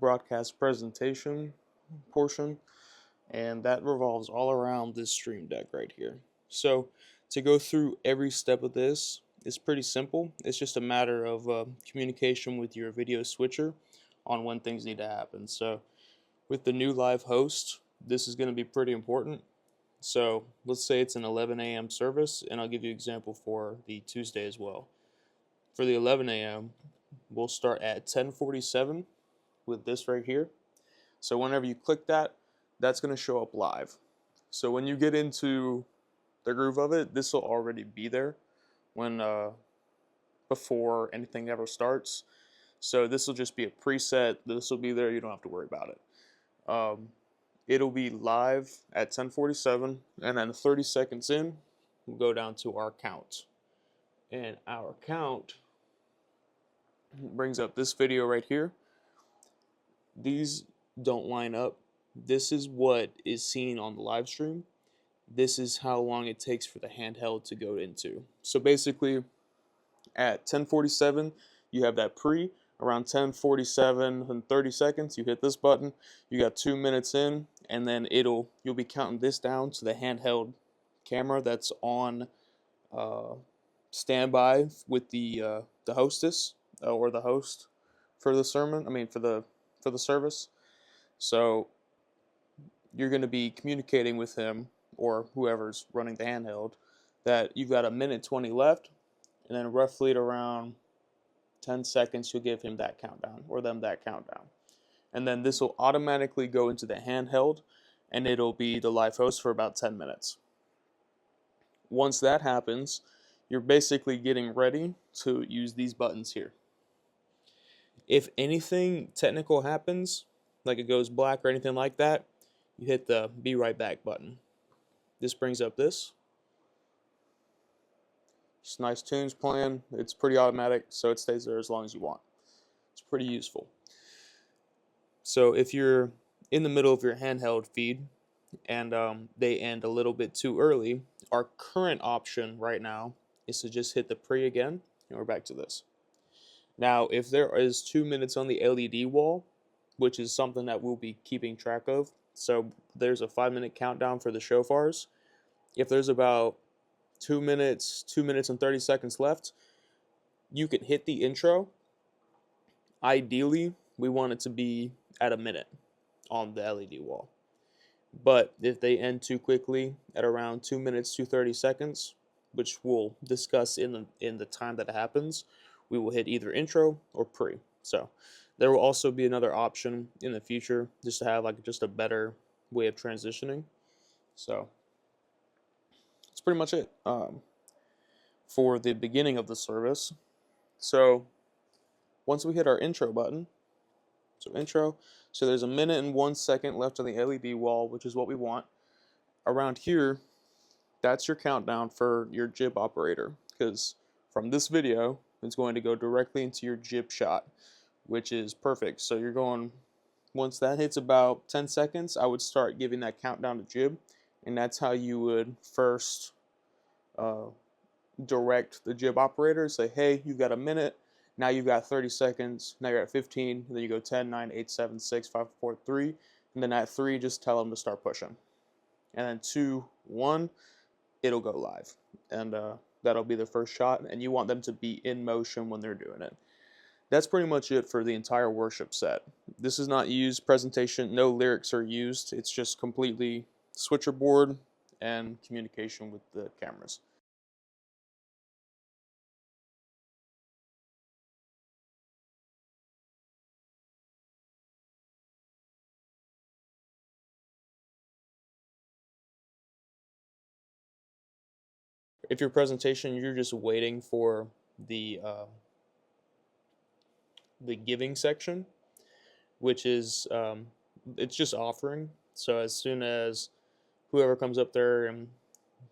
broadcast presentation portion, and that revolves all around this Stream Deck right here. So to go through every step of this is pretty simple. It's just a matter of communication with your video switcher on when things need to happen. So with the new live host, this is going to be pretty important. So let's say it's an 11 a.m. service, and I'll give you an example for the Tuesday as well. For the 11 a.m., we'll start at 10:47 with this right here. So whenever you click that, that's going to show up live. So when you get into the groove of it, this will already be there when before anything ever starts. So this will just be a preset. This will be there. You don't have to worry about it. It'll be live at 10:47, and then 30 seconds in, we'll go down to our count. And our count brings up this video right here. These don't line up. This is what is seen on the live stream. This is how long it takes for the handheld to go into. So basically, at 10:47, you have that pre. Around 10:47 and 30 seconds, you hit this button. You got 2 minutes in, and then you'll be counting this down to the handheld camera that's on standby with the hostess or the host for the sermon. I mean for the service. So you're going to be communicating with him or whoever's running the handheld that you've got a minute 20 left, and then roughly at around 10 seconds you'll give him that countdown or them that countdown. And then this will automatically go into the handheld, and it'll be the live host for about 10 minutes. Once that happens, you're basically getting ready to use these buttons here. If anything technical happens, like it goes black or anything like that, you hit the be right back button. This brings up this. Just nice tunes playing. It's pretty automatic, so it stays there as long as you want. It's pretty useful. So if you're in the middle of your handheld feed and they end a little bit too early, our current option right now is to just hit the pre again, and we're back to this. Now, if there is 2 minutes on the LED wall, which is something that we'll be keeping track of, so there's a 5-minute countdown for the shofars. If there's about 2 minutes and 30 seconds left, you can hit the intro. Ideally, we want it to be at a minute on the LED wall. But if they end too quickly at around 2 minutes to 30 seconds, which we'll discuss in the time that it happens, we will hit either intro or pre. So there will also be another option in the future just to have like just a better way of transitioning. So that's pretty much it for the beginning of the service. So once we hit our intro button, so intro, so there's a minute and 1 second left on the LED wall, which is what we want. Around here, that's your countdown for your jib operator, because from this video, it's going to go directly into your jib shot, which is perfect. So you're going, once that hits about 10 seconds, I would start giving that countdown to jib, and that's how you would first direct the jib operator. Say, hey, you've got a minute, now you've got 30 seconds, now you're at 15, and then you go 10, 9, 8, 7, 6, 5, 4, 3, and then at 3, just tell them to start pushing. And then 2, 1, it'll go live. And that'll be the first shot, and you want them to be in motion when they're doing it. That's pretty much it for the entire worship set. This is not used presentation, no lyrics are used. It's just completely switcher board and communication with the cameras. If your presentation, you're just waiting for the giving section, which is it's just offering. So as soon as whoever comes up there and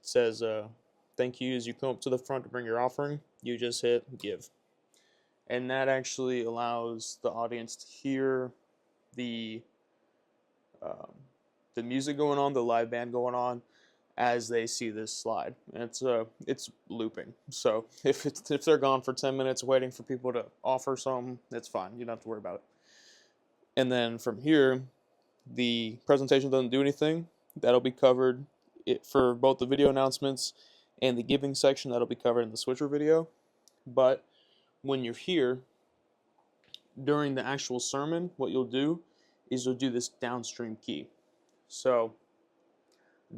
says thank you, as you come up to the front to bring your offering, you just hit give, and that actually allows the audience to hear the music going on, the live band going on, as they see this slide. And it's looping. So if they're gone for 10 minutes waiting for people to offer something, it's fine. You don't have to worry about it. And then from here, the presentation doesn't do anything. That'll be covered for both the video announcements and the giving section. That'll be covered in the switcher video. But when you're here, during the actual sermon, what you'll do is you'll do this downstream key. So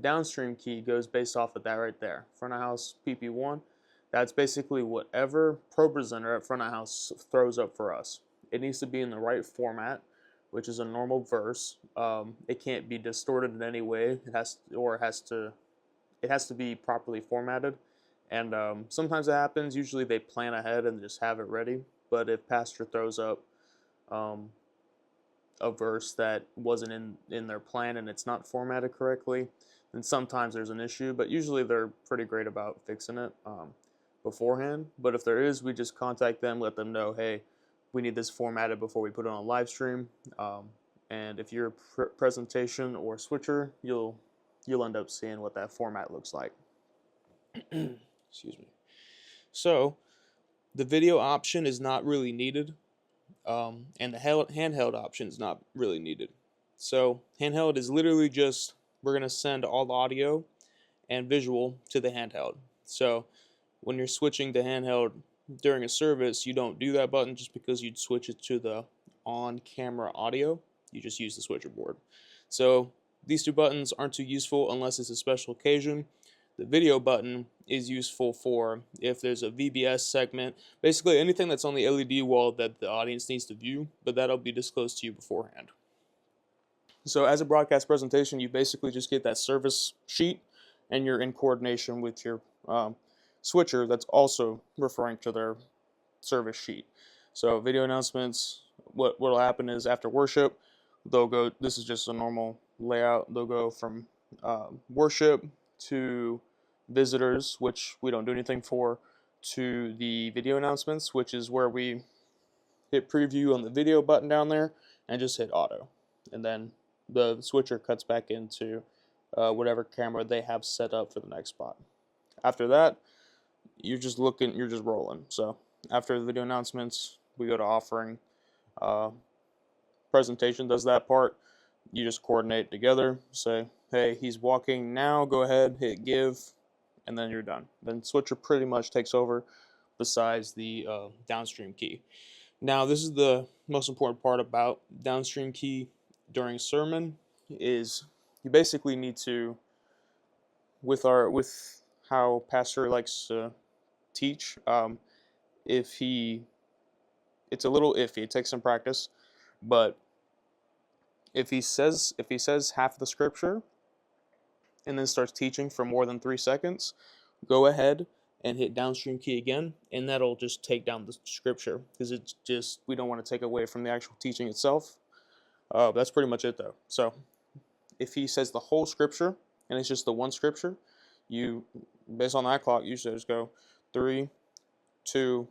downstream key goes based off of that right there. Front of house PP1. That's basically whatever ProPresenter at front of house throws up for us. It needs to be in the right format, which is a normal verse. It can't be distorted in any way. It has to be properly formatted. And sometimes it happens. Usually they plan ahead and just have it ready. But if pastor throws up a verse that wasn't in their plan and it's not formatted correctly, then sometimes there's an issue. But usually they're pretty great about fixing it beforehand. But if there is, we just contact them, let them know, hey, we need this formatted before we put it on live stream. And if you're a presentation or switcher, you'll end up seeing what that format looks like. Excuse me. So the video option is not really needed, and the handheld option is not really needed. So handheld is literally just, we're going to send all the audio and visual to the handheld. So when you're switching to handheld during a service, you don't do that button just because you'd switch it to the on-camera audio. You just use the switcher board. So these two buttons aren't too useful unless it's a special occasion. The video button is useful for if there's a VBS segment, basically anything that's on the LED wall that the audience needs to view, but that'll be disclosed to you beforehand. So as a broadcast presentation, you basically just get that service sheet and you're in coordination with your switcher that's also referring to their service sheet. So video announcements, what will happen is after worship, they'll go, this is just a normal layout, they'll go from worship to visitors, which we don't do anything for, to the video announcements, which is where we hit preview on the video button down there and just hit auto. And then the switcher cuts back into whatever camera they have set up for the next spot. After that, you're just rolling. So after the video announcements, we go to offering. Presentation does that part. You just coordinate together, say, hey, he's walking now, go ahead, hit give, and then you're done. Then switcher pretty much takes over besides the downstream key. Now, this is the most important part about downstream key during sermon, is you basically need to, with how pastor likes to teach, it's a little iffy. It takes some practice, but if he says half of the scripture and then starts teaching for more than 3 seconds, go ahead and hit downstream key again, and that'll just take down the scripture, because it's just, we don't want to take away from the actual teaching itself. That's pretty much it though. So if he says the whole scripture and it's just the one scripture, you, based on that clock, you should just go 3, 2,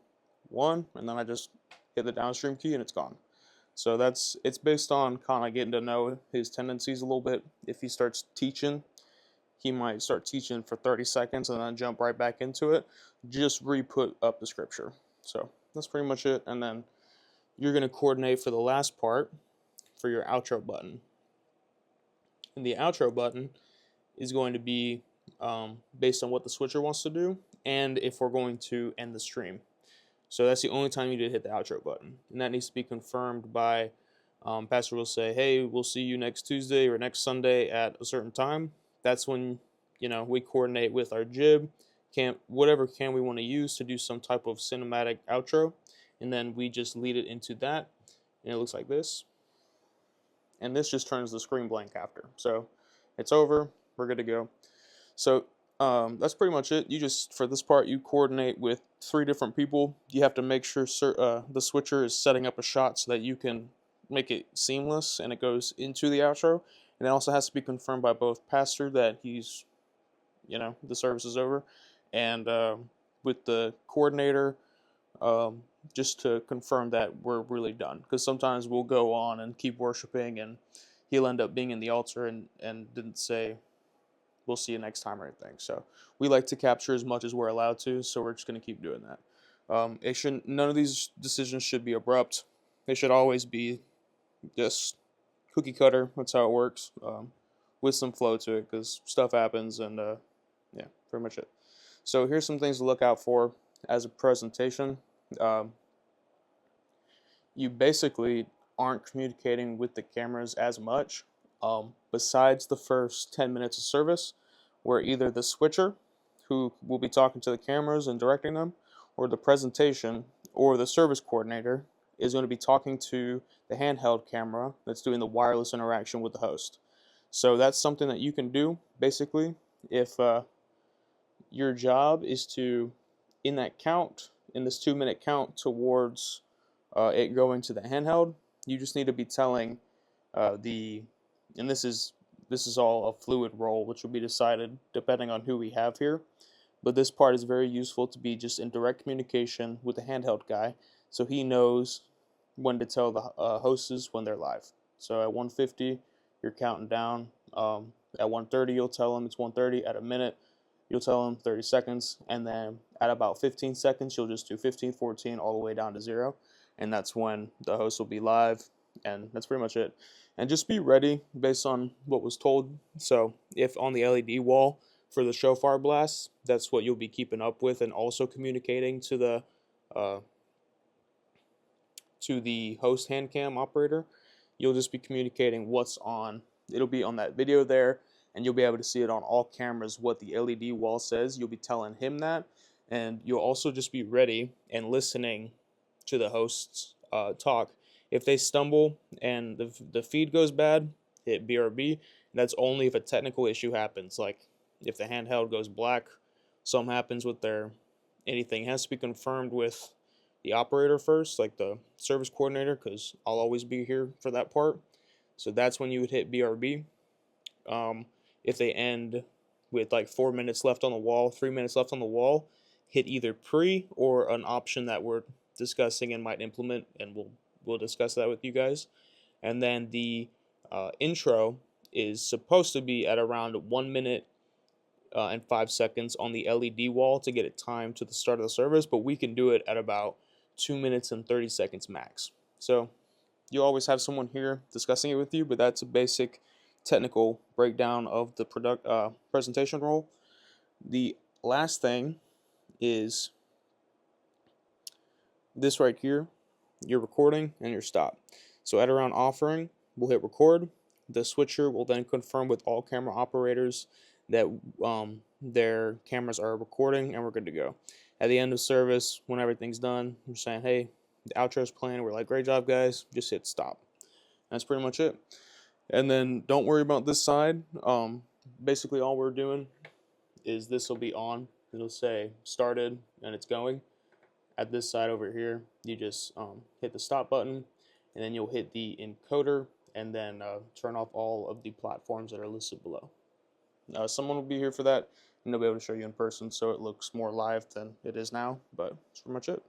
1, and then I just hit the downstream key and it's gone. So it's based on kind of getting to know his tendencies a little bit. If he starts teaching, he might start teaching for 30 seconds and then jump right back into it. Just re-put up the scripture. So that's pretty much it. And then you're going to coordinate for the last part for your outro button. And the outro button is going to be based on what the switcher wants to do and if we're going to end the stream. So that's the only time you need to hit the outro button. And that needs to be confirmed by, pastor will say, hey, we'll see you next Tuesday or next Sunday at a certain time. That's when, we coordinate with our jib, whatever cam we want to use to do some type of cinematic outro. And then we just lead it into that. And it looks like this. And this just turns the screen blank after. So it's over. We're good to go. So that's pretty much it. You just, for this part, you coordinate with 3 different people. You have to make sure the switcher is setting up a shot so that you can make it seamless and it goes into the outro. And it also has to be confirmed by both pastor that he's, the service is over, and with the coordinator, just to confirm that we're really done. Because sometimes we'll go on and keep worshiping and he'll end up being in the altar and didn't say, we'll see you next time or anything. So we like to capture as much as we're allowed to, so we're just going to keep doing that. None of these decisions should be abrupt. They should always be just cookie cutter. That's how it works, with some flow to it because stuff happens, and yeah, pretty much it. So here's some things to look out for as a presentation. Um, you basically aren't communicating with the cameras as much, besides the first 10 minutes of service, where either the switcher, who will be talking to the cameras and directing them, or the presentation, or the service coordinator is going to be talking to the handheld camera that's doing the wireless interaction with the host. So that's something that you can do basically if your job is to, in that count, in this 2 minute count towards it going to the handheld, you just need to be telling the, and this is all a fluid role, which will be decided depending on who we have here. But this part is very useful to be just in direct communication with the handheld guy, so he knows when to tell the hosts when they're live. So at 150, you're counting down. At 130, you'll tell them it's 130. At a minute, you'll tell them 30 seconds. And then at about 15 seconds, you'll just do 15, 14, all the way down to 0. And that's when the host will be live. And that's pretty much it. And just be ready based on what was told. So if on the LED wall for the shofar blast, that's what you'll be keeping up with and also communicating to the host hand cam operator. You'll just be communicating what's on. It'll be on that video there, and you'll be able to see it on all cameras what the LED wall says. You'll be telling him that, and you'll also just be ready and listening to the hosts talk. If they stumble and the feed goes bad, hit BRB. That's only if a technical issue happens, like if the handheld goes black, something happens with anything. It has to be confirmed with the operator first, like the service coordinator, because I'll always be here for that part. So that's when you would hit BRB. If they end with like 4 minutes left on the wall, 3 minutes left on the wall, hit either pre or an option that we're discussing and might implement, and we'll discuss that with you guys. And then the intro is supposed to be at around 1 minute and 5 seconds on the LED wall to get it timed to the start of the service, but we can do it at about 2 minutes and 30 seconds max. So you'll always have someone here discussing it with you, but that's a basic technical breakdown of the presentation role. The last thing is this right here, your recording and your stop. So at around offering, we'll hit record. The switcher will then confirm with all camera operators that their cameras are recording, and we're good to go. At the end of service, when everything's done, we're saying, hey, the outro's playing. We're like, great job, guys. Just hit stop. That's pretty much it. And then don't worry about this side. Basically, all we're doing is this will be on. It'll say started, and it's going. At this side over here, you just hit the stop button, and then you'll hit the encoder, and then turn off all of the platforms that are listed below. Someone will be here for that, and they'll be able to show you in person, so it looks more live than it is now, but that's pretty much it.